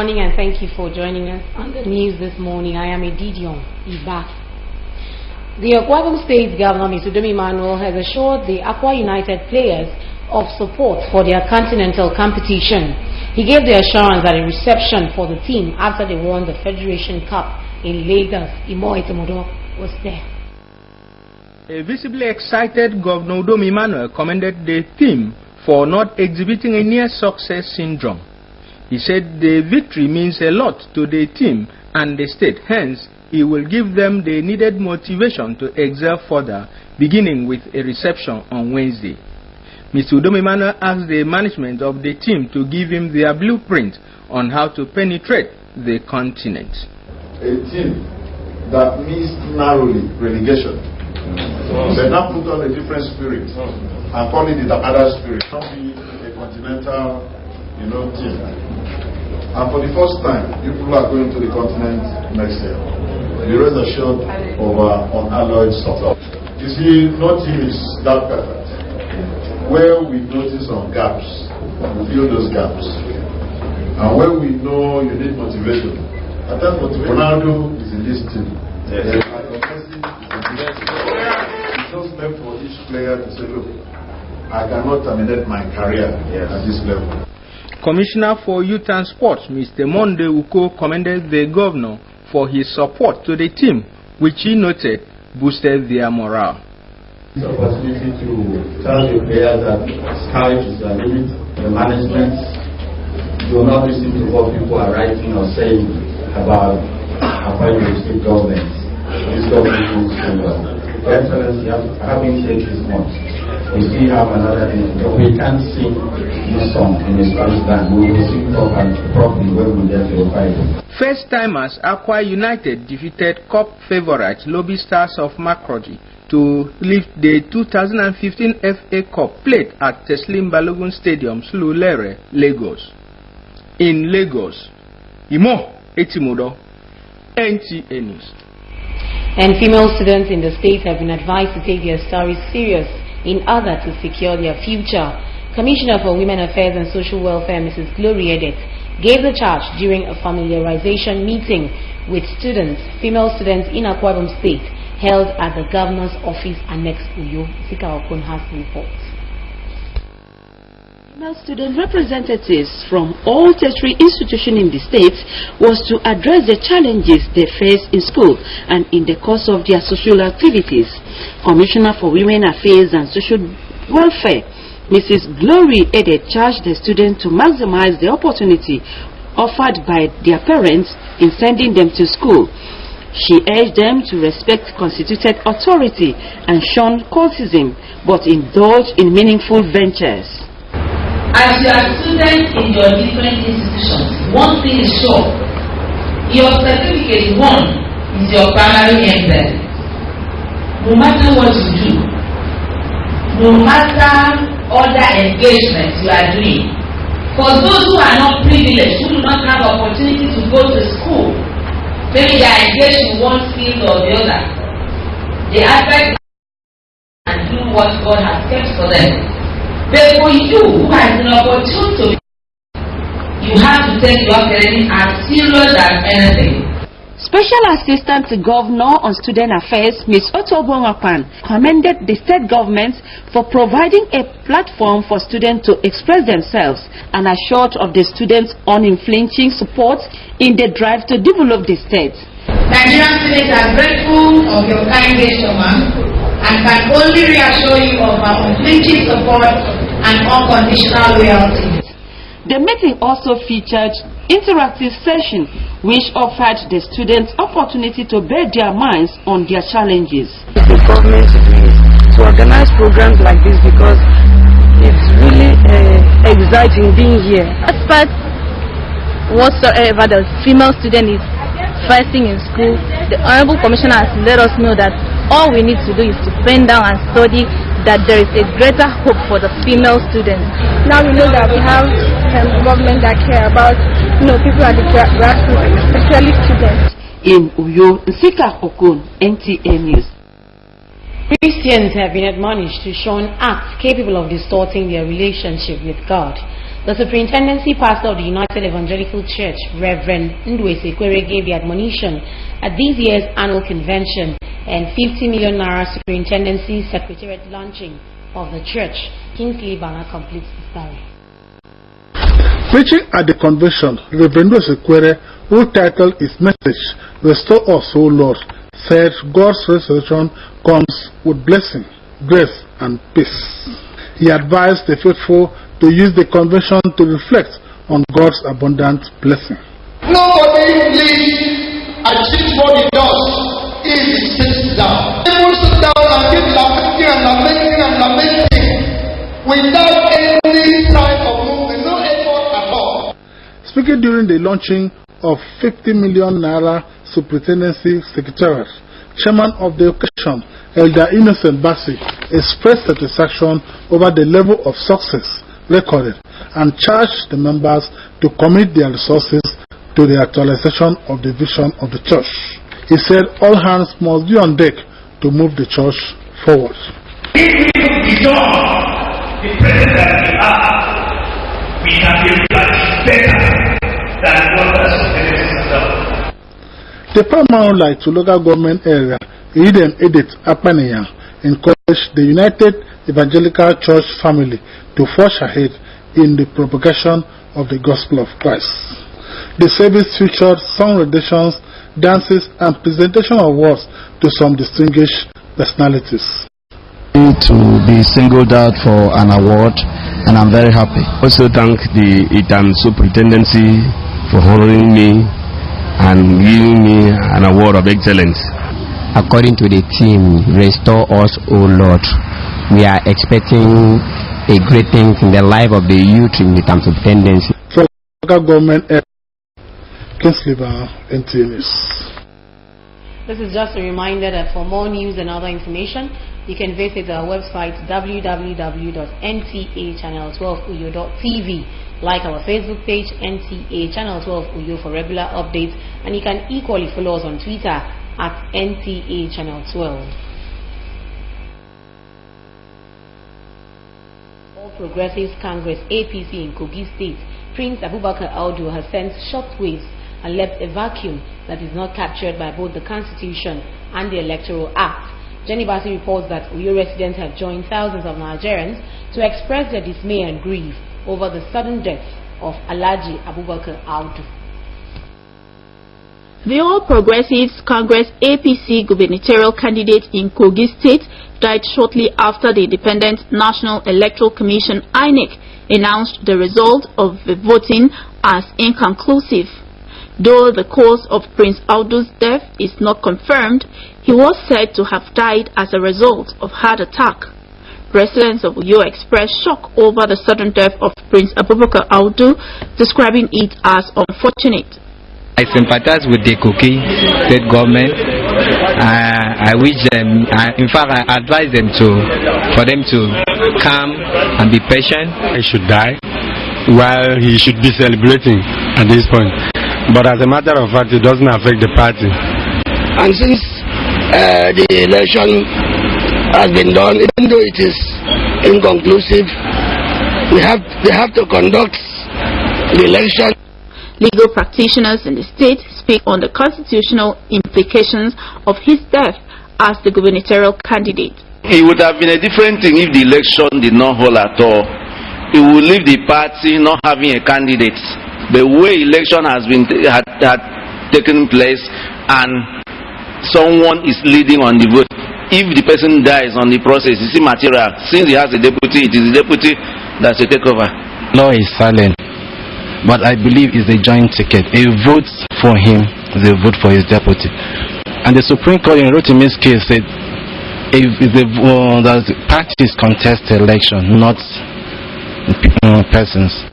And thank you for joining us on the news this morning. I am Edidion Iba. The Akwa Ibom State Governor, Mr. Emmanuel, has assured the Akwa United players of support for their continental competition. He gave the assurance at a reception for the team after they won the Federation Cup in Lagos. Imo Etomodo was there. A visibly excited Governor Emmanuel commended the team for not exhibiting a near-success syndrome. He said the victory means a lot to the team and the state, hence he will give them the needed motivation to excel further, beginning with a reception on Wednesday. Mr. Emmanuel asked the management of the team to give him their blueprint on how to penetrate the continent. A team that missed narrowly relegation, they now put on a different spirit and call it the other spirit, not be a continental team. And for the first time, people are going to the continent next year. Be rest assured of unalloyed support. You see, no team is that perfect. Where we notice some gaps, we fill those gaps. And where we know you need motivation, at that motivation, Ronaldo is in this team. Yes. It's just left for each player to say, look, I cannot terminate my career at this level. Commissioner for Youth and Sports, Mr. Monde Uko, commended the governor for his support to the team, which he noted boosted their morale. This opportunity to tell the players that sky is the limit. The management do not listen to what people are writing or saying about appointing state government. This government moves so well. Excellency, having said this much, we still have another thing. If we can't sing this song in the Spanish band, we will sing properly when we get to the final. First timers, Akwa United defeated cup favourites Lobby Stars of Makurdi to lift the 2015 FA Cup played at Teslim Balogun Stadium, Surulere, Lagos. In Lagos, Imo Etimodo, NTA News. And female students in the state have been advised to take their studies serious in order to secure their future. Commissioner for Women Affairs and Social Welfare, Mrs. Glory Edet, gave the charge during a familiarization meeting with female students in Akwa Ibom State, held at the Governor's Office Annex Uyo. Sika Okun has the report. Female student representatives from all tertiary institutions in the state was to address the challenges they face in school and in the course of their social activities. Commissioner for Women Affairs and Social Welfare, Mrs. Glory Edet, charged the students to maximize the opportunity offered by their parents in sending them to school. She urged them to respect constituted authority and shun cultism, but indulge in meaningful ventures. As you are students in your different institutions, one thing is sure: your certificate one is your primary emblem. No matter what you do, no matter other engagements you are doing, for those who are not privileged, who do not have opportunity to go to school, maybe they are engaged in one field or the other, they aspect and do what God has kept for them. But for you who has an opportunity, you have to take your parenting as serious as anything. Special Assistant to Governor on Student Affairs, Ms. Otobongapan, commended the state government for providing a platform for students to express themselves and assured of the students' unflinching support in the drive to develop the state. Nigerian students are grateful of your kind gesture, and can only reassure you of our unflinching support and unconditional loyalty. The meeting also featured interactive session which offered the students opportunity to bear their minds on their challenges. The government is doing to organize programs like this because it's really exciting being here. Despite whatsoever the female student is facing in school, the Honorable Commissioner has let us know that all we need to do is to bend down and study, that there is a greater hope for the female students. Now we know that we have government that care about people at the grassroots, especially students. In Uyo, Nsika Okun, NTA News. Christians have been admonished to shun acts capable of distorting their relationship with God. The Superintendency Pastor of the United Evangelical Church, Reverend Ndwese Kwere, gave the admonition at this year's annual convention and 50 million naira Superintendency Secretariat launching of the church. Kingsley Bana completes the story. Preaching at the convention, Reverend Ndwese Kwere, who titled his message, "Restore Us, O Lord," said God's restoration comes with blessing, grace, and peace. He advised the faithful to use the convention to reflect on God's abundant blessing. Nobody lives achieve what he does if he sits down. People sit down and keep lamenting and lamenting without any sign of movement, no effort at all. Speaking during the launching of 50 million naira Superintendency Secretariat, Chairman of the occasion, Elder Innocent Bassi, expressed satisfaction over the level of success recorded and charged the members to commit their resources to the actualization of the vision of the church. He said all hands must be on deck to move the church forward. If we could become the president that we are, we can be better than what the Superintendency has done. The paramount light to local government area, Eden Edith Apaniya, encouraged the United Evangelical Church family to forge ahead in the propagation of the gospel of Christ. The service featured song renditions, dances, and presentation of awards to some distinguished personalities. To be singled out for an award, and I'm very happy. Also thank the Itam Superintendency for honoring me and giving me an award of excellence. According to the team, Restore Us, O Lord, we are expecting a great thing in the life of the youth in the Itam Superintendency. For local government, Kingsley Bana, NTA News. This is just a reminder that for more news and other information, you can visit our website www.nta24thUyo.tv. Like our Facebook page, NTA Channel 12 Uyo, for regular updates, and you can equally follow us on Twitter at NTA Channel 12. All Progressives Congress APC in Kogi State, Prince Abubakar Audu has sent shockwaves and left a vacuum that is not captured by both the Constitution and the Electoral Act. Jenny Bassi reports that Uyo residents have joined thousands of Nigerians to express their dismay and grief over the sudden death of Alhaji Abubakar Audu. The All Progressives Congress APC gubernatorial candidate in Kogi State died shortly after the Independent National Electoral Commission (INEC) announced the result of the voting as inconclusive. Though the cause of Prince Audu's death is not confirmed, he was said to have died as a result of heart attack. Residents of Uyo expressed shock over the sudden death of Prince Abubakar Audu, describing it as unfortunate. I sympathize with the Kogi state government. I wish them, in fact, I advise them for them to calm and be patient. He should die while he should be celebrating at this point. But as a matter of fact, it doesn't affect the party. And since the election has been done, even though it is inconclusive, they have to conduct the election. Legal practitioners in the state speak on the constitutional implications of his death as the gubernatorial candidate. It would have been a different thing if the election did not hold at all. It would leave the party not having a candidate. The way election has been had taken place and someone is leading on the vote, if the person dies on the process, it's immaterial. Since he has a deputy, it is the deputy that should take over. Law is silent, but I believe it's a joint ticket. A vote for him is a vote for his deputy. And the Supreme Court in Rotimir's case said if the parties contest the election, not persons.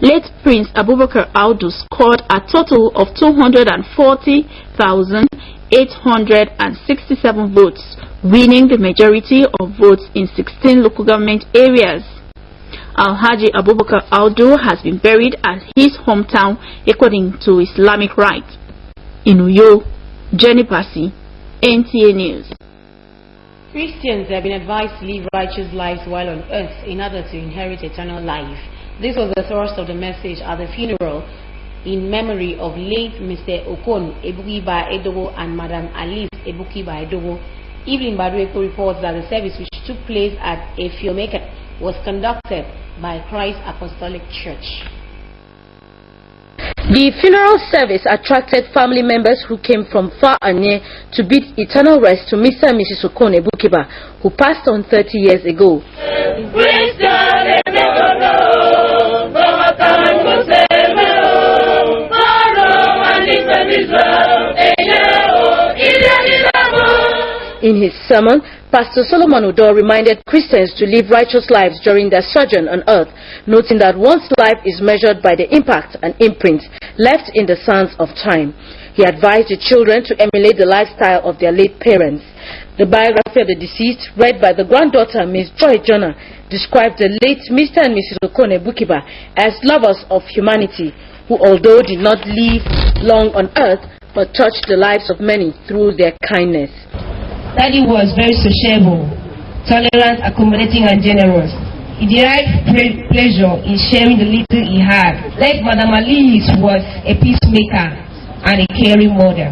Late Prince Abubakar Audu scored a total of 240,867 votes, winning the majority of votes in 16 local government areas. Alhaji Abubakar Audu has been buried at his hometown according to Islamic rites. In Uyo, Jenny Pasi, NTA News. Christians have been advised to live righteous lives while on earth in order to inherit eternal life. This was the thrust of the message at the funeral in memory of late Mr. Okon Ebukiba Edogo and Madam Alice Ebukiba Edogo. Evelyn Badueko reports that the service, which took place at Efiomeka, was conducted by Christ Apostolic Church. The funeral service attracted family members who came from far and near to bid eternal rest to Mr. and Mrs. Okon Ebukiba, who passed on 30 years ago. In his sermon, Pastor Solomon Udo reminded Christians to live righteous lives during their sojourn on earth, noting that one's life is measured by the impact and imprint left in the sands of time. He advised the children to emulate the lifestyle of their late parents. The biography of the deceased, read by the granddaughter, Miss Joy Jonah, described the late Mr. and Mrs. Okon Ebukiba as lovers of humanity, who although did not live long on earth, but touched the lives of many through their kindness. Daddy was very sociable, tolerant, accommodating, and generous. He derived pleasure in sharing the little he had. Like Madam Alice was a peacemaker and a caring mother.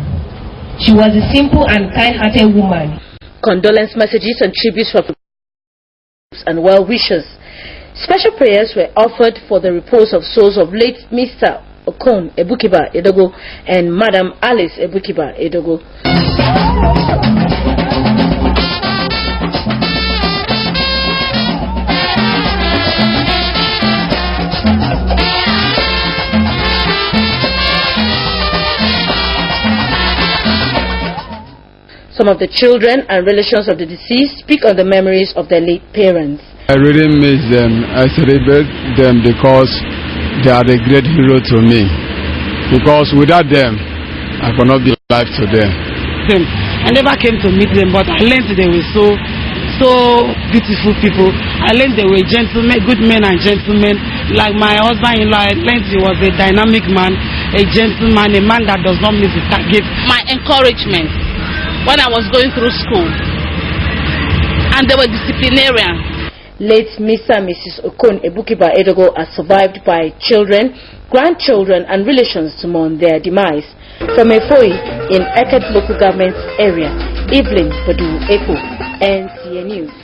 She was a simple and kind-hearted woman. Condolence messages and tributes from and well-wishers. Special prayers were offered for the repose of souls of late Mr. Okon Ebukiba Edogo and Madam Alice Ebukiba Edogo. Some of the children and relations of the deceased speak on the memories of their late parents. I really miss them. I celebrate them because they are a great hero to me. Because without them, I could not be alive today. I never came to meet them, but I learned they were so beautiful people. I learned they were gentlemen, good men and gentlemen. Like my husband-in-law, I learned he was a dynamic man, a gentleman, a man that does not miss his target. My encouragement when I was going through school, and they were disciplinarian. Late Mr. and Mrs. Okon Ebukiba Edogo are survived by children, grandchildren, and relations to mourn their demise. From Efoi in Eket local government area, Evelyn Badueko, NTA News.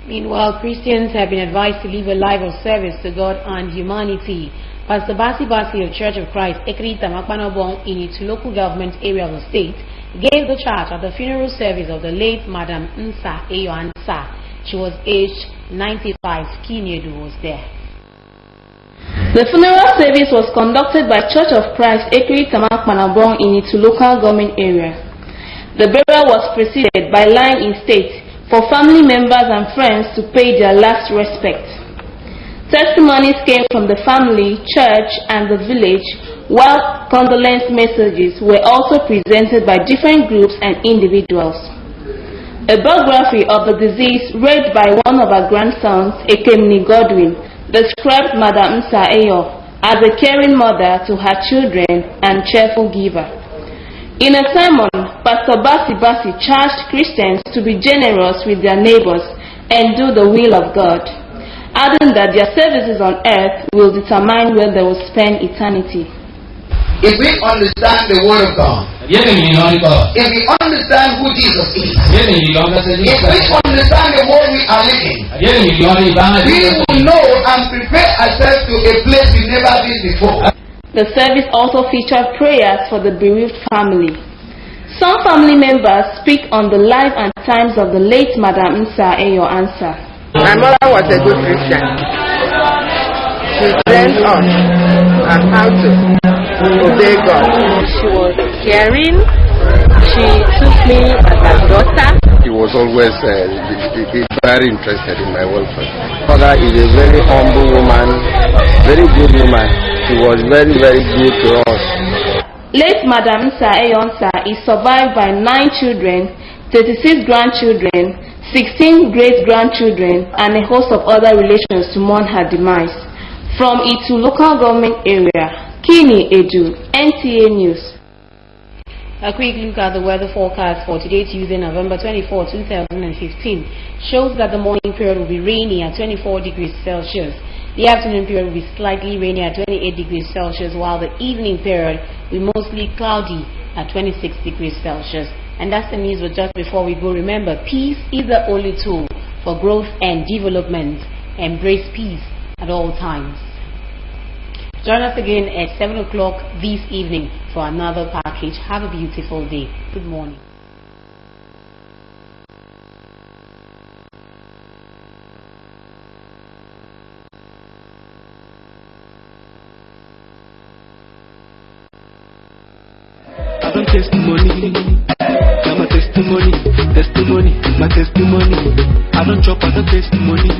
Meanwhile, Christians have been advised to live a life of service to God and humanity. Pastor Basi Basi of Church of Christ, Ekri Tamakpanobong, in its local government area of the state, gave the charge at the funeral service of the late Madam Nsa Eyo Ansa. She was aged 95. Kinedu was there. The funeral service was conducted by Church of Christ, Ekri Tamakpanobong, in its local government area. The burial was preceded by line in state for family members and friends to pay their last respect. Testimonies came from the family, church, and the village, while condolence messages were also presented by different groups and individuals. A biography of the deceased, read by one of her grandsons, Ekemni Godwin, described Madam Nsa Eyo as a caring mother to her children and cheerful giver. In a sermon, Pastor Basi Basi charged Christians to be generous with their neighbors and do the will of God, adding that their services on earth will determine where they will spend eternity. If we understand the Word of God, if we understand who Jesus is, if we understand the world we are living, we will know and prepare ourselves to a place we've never been before. The service also featured prayers for the bereaved family. Some family members speak on the life and times of the late Madam Nsa Eyo Ansa. My mother was a good Christian. She trained us on how to obey God. She was caring. She took me as her daughter. He was always very interested in my welfare. Mother is a very humble woman, very good woman. She was very, very good to us. Late Madam Nsa Eyonsa is survived by 9 children, 36 grandchildren, 16 great-grandchildren, and a host of other relations to mourn her demise. From Itu local government area, Kini Edu, NTA News. A quick look at the weather forecast for today, Tuesday, November 24, 2015, shows that the morning period will be rainy at 24 degrees Celsius. The afternoon period will be slightly rainy at 28 degrees Celsius, while the evening period will be mostly cloudy at 26 degrees Celsius. And that's the news. But just before we go, remember, peace is the only tool for growth and development. Embrace peace at all times. Join us again at 7 o'clock this evening for another package. Have a beautiful day. Good morning. I don't testimony, I'm a testimony, my testimony. I don't chop at the testimony.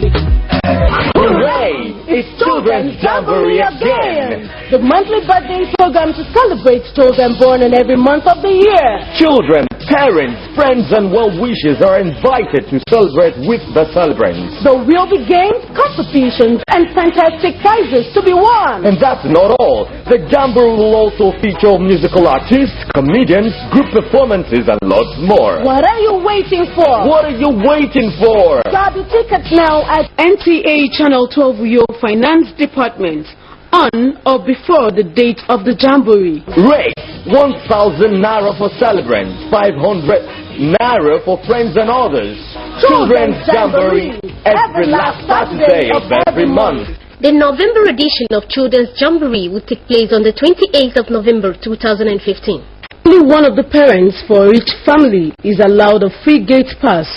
Hooray! It's Children's Jamboree again! The monthly birthday program to celebrate children born in every month of the year. Children, parents, friends, and well-wishers are invited to celebrate with the celebrants. There will be games, competitions, and fantastic prizes to be won. And that's not all. The Jamboree will also feature musical artists, comedians, group performances, and lots more. What are you waiting for? What are you waiting for? Grab your tickets now at NTA Channel 12 Uyo Finance Department on or before the date of the Jamboree. Rate 1,000 Naira for celebrants, 500 Naira for friends and others. Children's Jamboree every last Saturday of every month. The November edition of Children's Jamboree will take place on the 28th of November 2015. Only one of the parents for each family is allowed a free gate pass.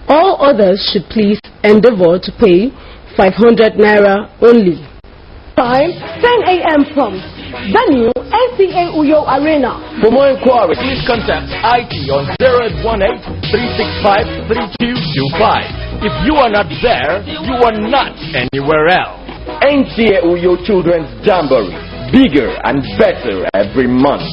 All others should please endeavor to pay 500 Naira only. Time 10 a.m. prompt. Venue NTA Uyo Arena. For more inquiries, please contact IT on 018-365-3225. If you are not there, you are not anywhere else. NTA Uyo Children's Jamboree. Bigger and better every month.